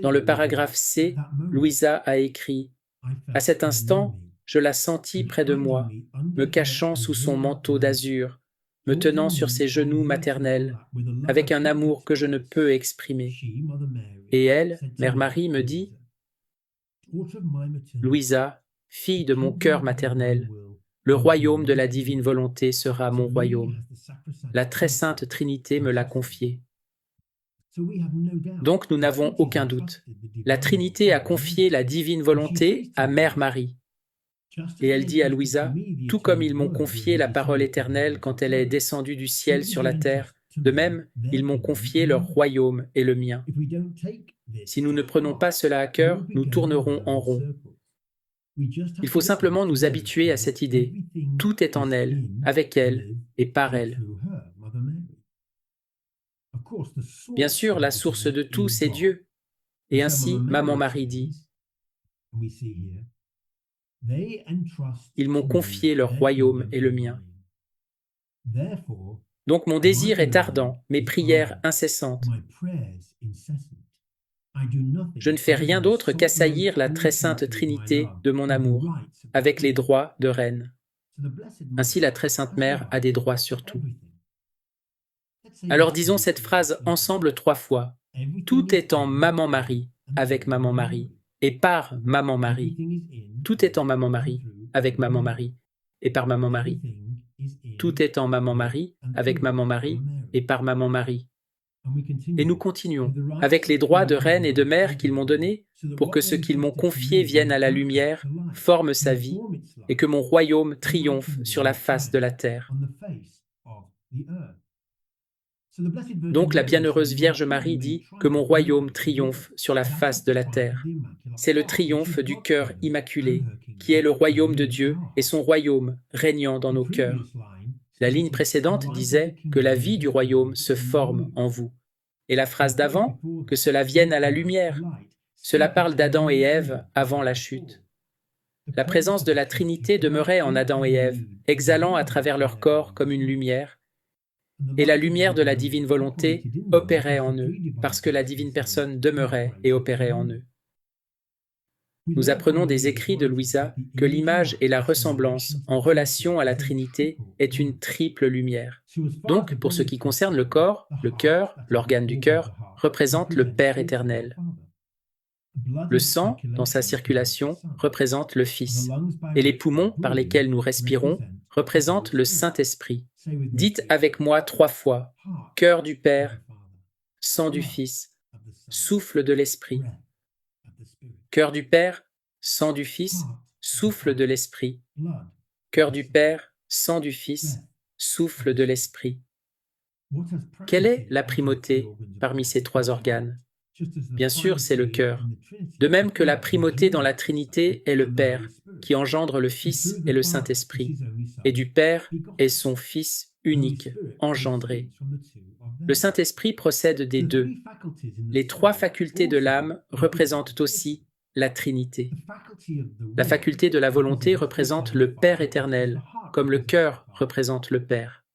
Dans le paragraphe C, Louisa a écrit « À cet instant, je la sentis près de moi, me cachant sous son manteau d'azur, me tenant sur ses genoux maternels, avec un amour que je ne peux exprimer. Et elle, Mère Marie, me dit « Louisa, fille de mon cœur maternel, le royaume de la divine volonté sera mon royaume. La très sainte Trinité me l'a confié. Donc nous n'avons aucun doute. La Trinité a confié la divine volonté à Mère Marie. Et elle dit à Louisa, « Tout comme ils m'ont confié la parole éternelle quand elle est descendue du ciel sur la terre, de même, ils m'ont confié leur royaume et le mien. Si nous ne prenons pas cela à cœur, nous tournerons en rond. Il faut simplement nous habituer à cette idée. Tout est en elle, avec elle et par elle. Bien sûr, la source de tout, c'est Dieu. Et ainsi, Maman Marie dit, « Ils m'ont confié leur royaume et le mien. » Donc mon désir est ardent, mes prières incessantes. Je ne fais rien d'autre qu'assaillir la très sainte Trinité de mon amour, avec les droits de reine. Ainsi la très sainte Mère a des droits sur tout. Alors disons cette phrase ensemble 3 fois. Tout est en Maman Marie, avec Maman Marie, et par Maman Marie. Tout est en Maman Marie, avec Maman Marie, et par Maman Marie. Tout est en Maman Marie, avec Maman Marie, et par Maman Marie. Et nous continuons, avec les droits de reine et de mère qu'ils m'ont donnés, pour que ce qu'ils m'ont confié vienne à la lumière, forme sa vie, et que mon royaume triomphe sur la face de la terre. Donc la bienheureuse Vierge Marie dit que mon royaume triomphe sur la face de la terre. C'est le triomphe du cœur immaculé, qui est le royaume de Dieu et son royaume régnant dans nos cœurs. La ligne précédente disait que la vie du royaume se forme en vous. Et la phrase d'avant, que cela vienne à la lumière. Cela parle d'Adam et Ève avant la chute. La présence de la Trinité demeurait en Adam et Ève, exhalant à travers leur corps comme une lumière, et la lumière de la divine volonté opérait en eux, parce que la divine personne demeurait et opérait en eux. Nous apprenons des écrits de Louisa que l'image et la ressemblance en relation à la Trinité est une triple lumière. Donc, pour ce qui concerne le corps, le cœur, l'organe du cœur, représente le Père éternel. Le sang, dans sa circulation, représente le Fils. Et les poumons, par lesquels nous respirons, représentent le Saint-Esprit. Dites avec moi 3 fois, cœur du Père, sang du Fils, souffle de l'Esprit. Cœur du Père, sang du Fils, souffle de l'Esprit. Cœur du Père, sang du Fils, souffle de l'Esprit. Quelle est la primauté parmi ces 3 organes? Bien sûr, c'est le cœur. De même que la primauté dans la Trinité est le Père, qui engendre le Fils et le Saint-Esprit, et du Père est son Fils unique, engendré. Le Saint-Esprit procède des 2. Les 3 facultés de l'âme représentent aussi la Trinité. La faculté de la volonté représente le Père éternel, comme le cœur représente le Père.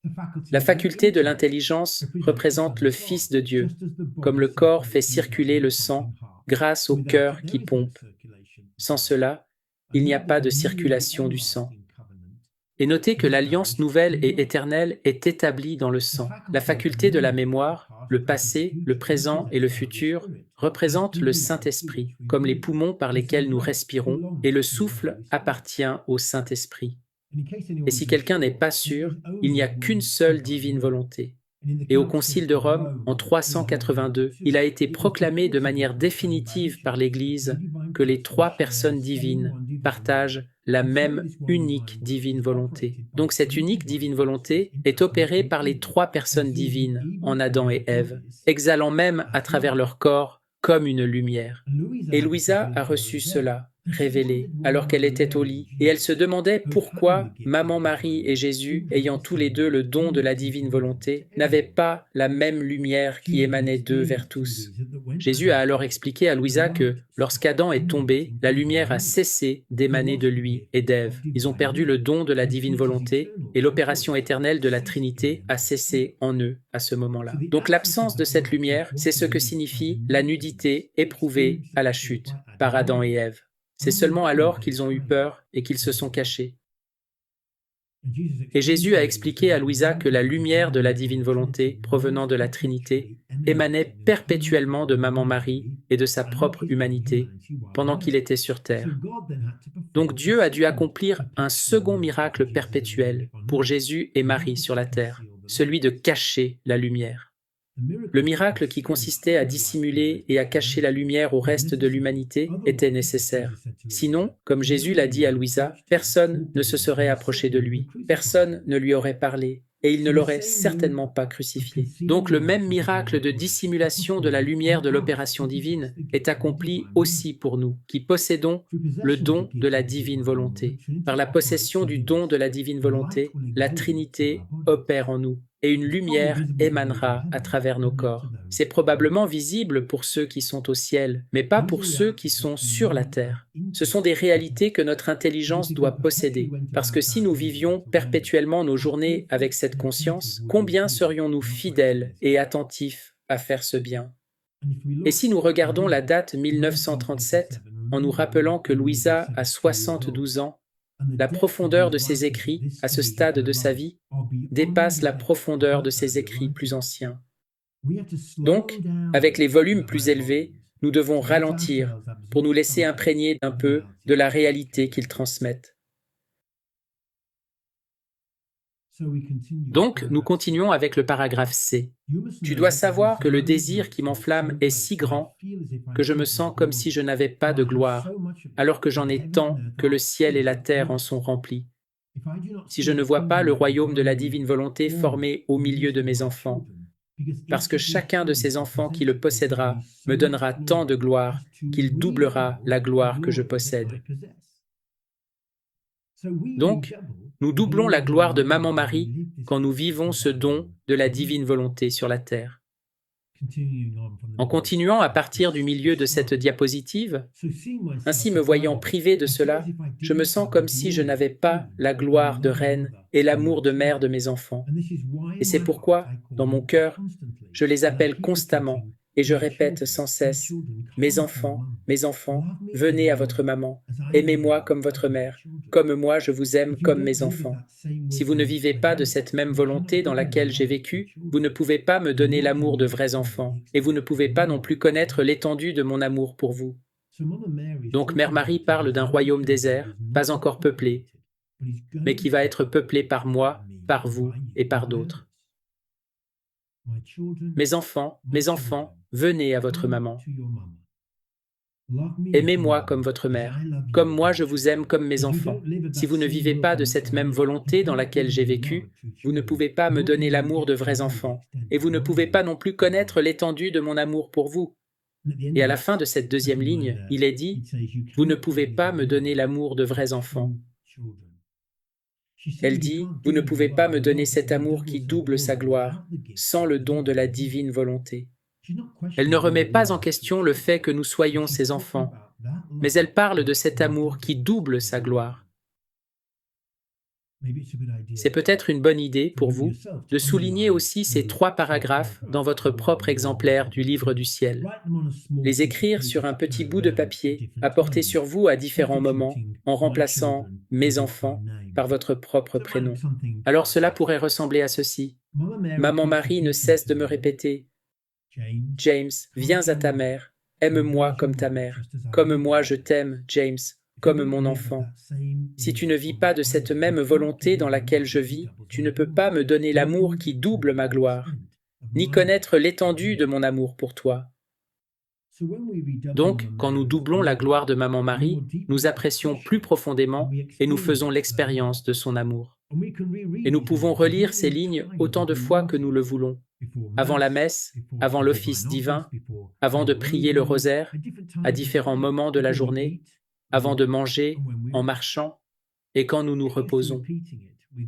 La faculté de l'intelligence représente le Fils de Dieu, comme le corps fait circuler le sang grâce au cœur qui pompe. Sans cela, il n'y a pas de circulation du sang. Et notez que l'alliance nouvelle et éternelle est établie dans le sang. La faculté de la mémoire, le passé, le présent et le futur représentent le Saint-Esprit, comme les poumons par lesquels nous respirons, et le souffle appartient au Saint-Esprit. Et si quelqu'un n'est pas sûr, il n'y a qu'une seule divine volonté. Et au Concile de Rome, en 382, il a été proclamé de manière définitive par l'Église que les 3 personnes divines partagent la même unique divine volonté. Donc cette unique divine volonté est opérée par les 3 personnes divines en Adam et Ève, exhalant même à travers leur corps comme une lumière. Et Louisa a reçu cela, révélé, alors qu'elle était au lit, et elle se demandait pourquoi Maman Marie et Jésus, ayant tous les 2 le don de la divine volonté, n'avaient pas la même lumière qui émanait d'eux vers tous. Jésus a alors expliqué à Louisa que, lorsqu'Adam est tombé, la lumière a cessé d'émaner de lui et d'Ève. Ils ont perdu le don de la divine volonté, et l'opération éternelle de la Trinité a cessé en eux à ce moment-là. Donc l'absence de cette lumière, c'est ce que signifie la nudité éprouvée à la chute par Adam et Ève. C'est seulement alors qu'ils ont eu peur et qu'ils se sont cachés. Et Jésus a expliqué à Louisa que la lumière de la divine volonté, provenant de la Trinité, émanait perpétuellement de Maman Marie et de sa propre humanité pendant qu'il était sur terre. Donc Dieu a dû accomplir un second miracle perpétuel pour Jésus et Marie sur la terre, celui de cacher la lumière. Le miracle qui consistait à dissimuler et à cacher la lumière au reste de l'humanité était nécessaire. Sinon, comme Jésus l'a dit à Louisa, personne ne se serait approché de lui, personne ne lui aurait parlé, et il ne l'aurait certainement pas crucifié. Donc le même miracle de dissimulation de la lumière de l'opération divine est accompli aussi pour nous, qui possédons le don de la divine volonté. Par la possession du don de la divine volonté, la Trinité opère en nous, et une lumière émanera à travers nos corps. C'est probablement visible pour ceux qui sont au ciel, mais pas pour ceux qui sont sur la terre. Ce sont des réalités que notre intelligence doit posséder, parce que si nous vivions perpétuellement nos journées avec cette conscience, combien serions-nous fidèles et attentifs à faire ce bien? Et si nous regardons la date 1937, en nous rappelant que Louisa a 72 ans, la profondeur de ses écrits, à ce stade de sa vie, dépasse la profondeur de ses écrits plus anciens. Donc, avec les volumes plus élevés, nous devons ralentir pour nous laisser imprégner un peu de la réalité qu'ils transmettent. Donc, nous continuons avec le paragraphe C. Tu dois savoir que le désir qui m'enflamme est si grand que je me sens comme si je n'avais pas de gloire, alors que j'en ai tant que le ciel et la terre en sont remplis. Si je ne vois pas le royaume de la divine volonté formé au milieu de mes enfants, parce que chacun de ces enfants qui le possédera me donnera tant de gloire qu'il doublera la gloire que je possède. Donc, nous doublons la gloire de Maman Marie quand nous vivons ce don de la divine volonté sur la terre. En continuant à partir du milieu de cette diapositive, ainsi me voyant privé de cela, je me sens comme si je n'avais pas la gloire de reine et l'amour de mère de mes enfants. Et c'est pourquoi, dans mon cœur, je les appelle constamment et je répète sans cesse « Mes enfants, venez à votre maman, aimez-moi comme votre mère, comme moi je vous aime comme mes enfants. Si vous ne vivez pas de cette même volonté dans laquelle j'ai vécu, vous ne pouvez pas me donner l'amour de vrais enfants, et vous ne pouvez pas non plus connaître l'étendue de mon amour pour vous. » Donc Mère Marie parle d'un royaume désert, pas encore peuplé, mais qui va être peuplé par moi, par vous et par d'autres. Mes enfants, venez à votre maman. Aimez-moi comme votre mère, comme moi je vous aime comme mes enfants. Si vous ne vivez pas de cette même volonté dans laquelle j'ai vécu, vous ne pouvez pas me donner l'amour de vrais enfants, et vous ne pouvez pas non plus connaître l'étendue de mon amour pour vous. Et à la fin de cette deuxième ligne, il est dit « Vous ne pouvez pas me donner l'amour de vrais enfants ». Elle dit « Vous ne pouvez pas me donner cet amour qui double sa gloire, sans le don de la divine volonté. » Elle ne remet pas en question le fait que nous soyons ses enfants, mais elle parle de cet amour qui double sa gloire. C'est peut-être une bonne idée pour vous de souligner aussi ces 3 paragraphes dans votre propre exemplaire du Livre du ciel. Les écrire sur un petit bout de papier, à porter sur vous à différents moments, en remplaçant « mes enfants » par votre propre prénom. Alors cela pourrait ressembler à ceci. Maman Marie ne cesse de me répéter « James, viens à ta mère, aime-moi comme ta mère, comme moi je t'aime, James, comme mon enfant. Si tu ne vis pas de cette même volonté dans laquelle je vis, tu ne peux pas me donner l'amour qui double ma gloire, ni connaître l'étendue de mon amour pour toi. » Donc, quand nous doublons la gloire de Maman Marie, nous apprécions plus profondément et nous faisons l'expérience de son amour. Et nous pouvons relire ces lignes autant de fois que nous le voulons, avant la messe, avant l'office divin, avant de prier le rosaire, à différents moments de la journée, avant de manger, en marchant, et quand nous nous reposons.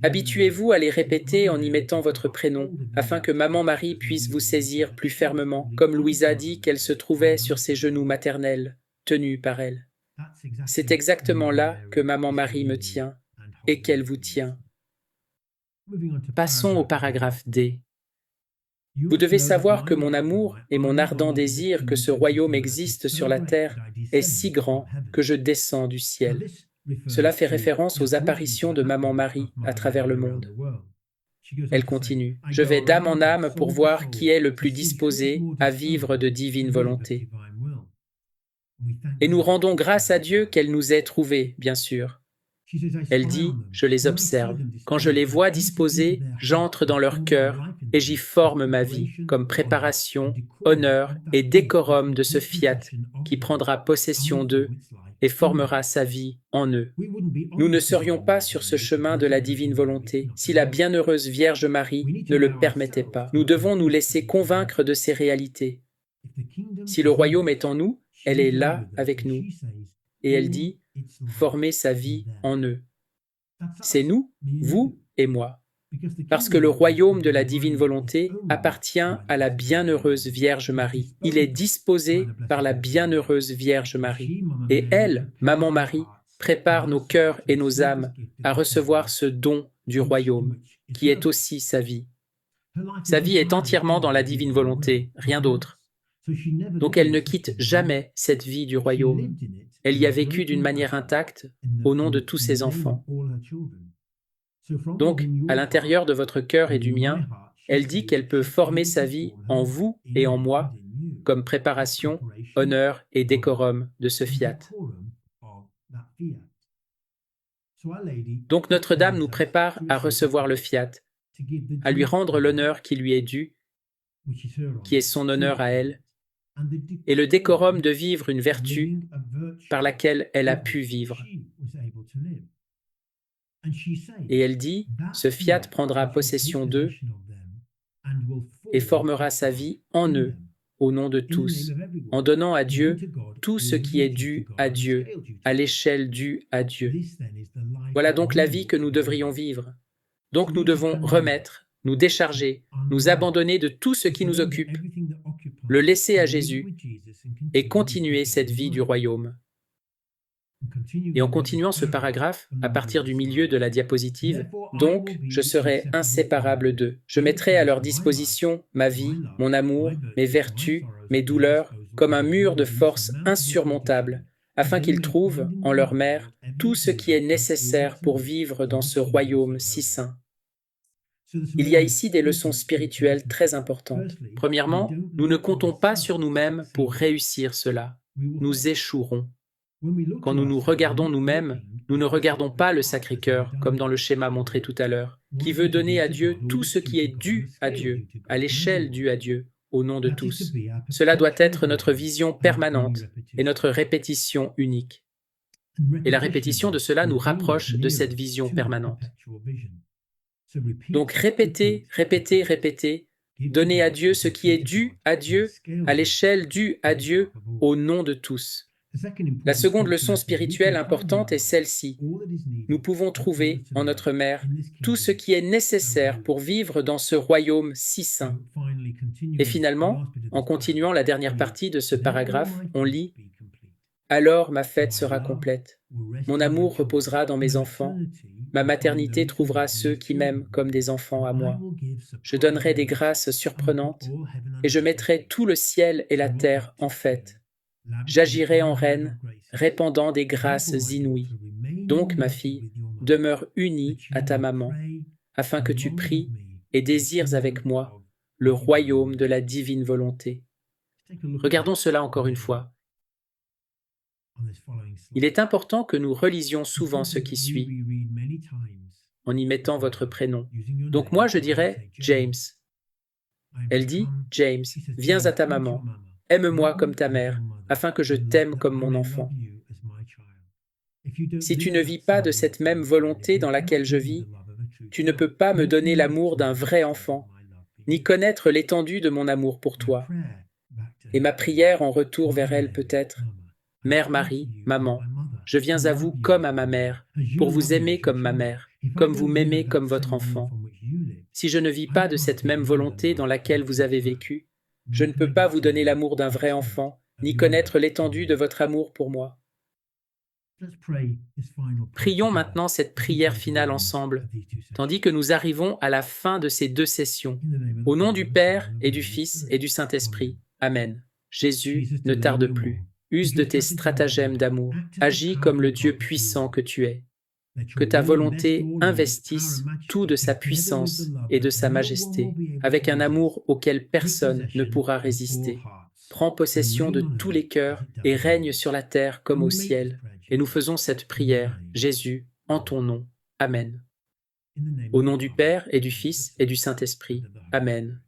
Habituez-vous à les répéter en y mettant votre prénom, afin que Maman Marie puisse vous saisir plus fermement, comme Louisa dit qu'elle se trouvait sur ses genoux maternels, tenue par elle. C'est exactement là que Maman Marie me tient, et qu'elle vous tient. Passons au paragraphe D. Vous devez savoir que mon amour et mon ardent désir que ce royaume existe sur la terre est si grand que je descends du ciel. Cela fait référence aux apparitions de Maman Marie à travers le monde. Elle continue. Je vais d'âme en âme pour voir qui est le plus disposé à vivre de divine volonté. Et nous rendons grâce à Dieu qu'elle nous ait trouvés, bien sûr. Elle dit, je les observe. Quand je les vois disposés, j'entre dans leur cœur et j'y forme ma vie comme préparation, honneur et décorum de ce fiat qui prendra possession d'eux et formera sa vie en eux. Nous ne serions pas sur ce chemin de la divine volonté si la bienheureuse Vierge Marie ne le permettait pas. Nous devons nous laisser convaincre de ces réalités. Si le royaume est en nous, elle est là avec nous. Et elle dit, former sa vie en eux. C'est nous, vous et moi. Parce que le royaume de la divine volonté appartient à la bienheureuse Vierge Marie. Il est disposé par la bienheureuse Vierge Marie. Et elle, Maman Marie, prépare nos cœurs et nos âmes à recevoir ce don du royaume, qui est aussi sa vie. Sa vie est entièrement dans la divine volonté, rien d'autre. Donc elle ne quitte jamais cette vie du royaume. Elle y a vécu d'une manière intacte au nom de tous ses enfants. Donc, à l'intérieur de votre cœur et du mien, elle dit qu'elle peut former sa vie en vous et en moi comme préparation, honneur et décorum de ce fiat. Donc Notre-Dame nous prépare à recevoir le fiat, à lui rendre l'honneur qui lui est dû, qui est son honneur à elle, et le décorum de vivre une vertu par laquelle elle a pu vivre. Et elle dit, ce fiat prendra possession d'eux et formera sa vie en eux, au nom de tous, en donnant à Dieu tout ce qui est dû à Dieu, à l'échelle due à Dieu. Voilà donc la vie que nous devrions vivre. Donc nous devons remettre, nous décharger, nous abandonner de tout ce qui nous occupe, le laisser à Jésus et continuer cette vie du royaume. Et en continuant ce paragraphe, à partir du milieu de la diapositive, donc je serai inséparable d'eux. Je mettrai à leur disposition ma vie, mon amour, mes vertus, mes douleurs, comme un mur de force insurmontable, afin qu'ils trouvent, en leur mère, tout ce qui est nécessaire pour vivre dans ce royaume si saint. Il y a ici des leçons spirituelles très importantes. Premièrement, nous ne comptons pas sur nous-mêmes pour réussir cela. Nous échouerons. Quand nous nous regardons nous-mêmes, nous ne regardons pas le Sacré-Cœur, comme dans le schéma montré tout à l'heure, qui veut donner à Dieu tout ce qui est dû à Dieu, à l'échelle due à Dieu, au nom de tous. Cela doit être notre vision permanente et notre répétition unique. Et la répétition de cela nous rapproche de cette vision permanente. Donc répétez, répétez, répétez, donnez à Dieu ce qui est dû à Dieu, à l'échelle due à Dieu, au nom de tous. La seconde leçon spirituelle importante est celle-ci. Nous pouvons trouver, en notre mère, tout ce qui est nécessaire pour vivre dans ce royaume si saint. Et finalement, en continuant la dernière partie de ce paragraphe, on lit « Alors ma fête sera complète. Mon amour reposera dans mes enfants. Ma maternité trouvera ceux qui m'aiment comme des enfants à moi. Je donnerai des grâces surprenantes et je mettrai tout le ciel et la terre en fête. J'agirai en reine, répandant des grâces inouïes. Donc, ma fille, demeure unie à ta maman, afin que tu pries et désires avec moi le royaume de la divine volonté. » Regardons cela encore une fois. Il est important que nous relisions souvent ce qui suit, en y mettant votre prénom. Donc moi, je dirais James. Elle dit, James, viens à ta maman, aime-moi comme ta mère, afin que je t'aime comme mon enfant. Si tu ne vis pas de cette même volonté dans laquelle je vis, tu ne peux pas me donner l'amour d'un vrai enfant, ni connaître l'étendue de mon amour pour toi. Et ma prière en retour vers elle peut être « Mère Marie, maman, je viens à vous comme à ma mère, pour vous aimer comme ma mère, comme vous m'aimez comme votre enfant. Si je ne vis pas de cette même volonté dans laquelle vous avez vécu, je ne peux pas vous donner l'amour d'un vrai enfant, ni connaître l'étendue de votre amour pour moi. » Prions maintenant cette prière finale ensemble, tandis que nous arrivons à la fin de ces deux sessions. Au nom du Père et du Fils et du Saint-Esprit. Amen. Jésus, ne tarde plus. use de tes stratagèmes d'amour, agis comme le Dieu puissant que tu es. Que ta volonté investisse tout de sa puissance et de sa majesté, avec un amour auquel personne ne pourra résister. Prends possession de tous les cœurs et règne sur la terre comme au ciel. Et nous faisons cette prière, Jésus, en ton nom. Amen. Au nom du Père et du Fils et du Saint-Esprit. Amen.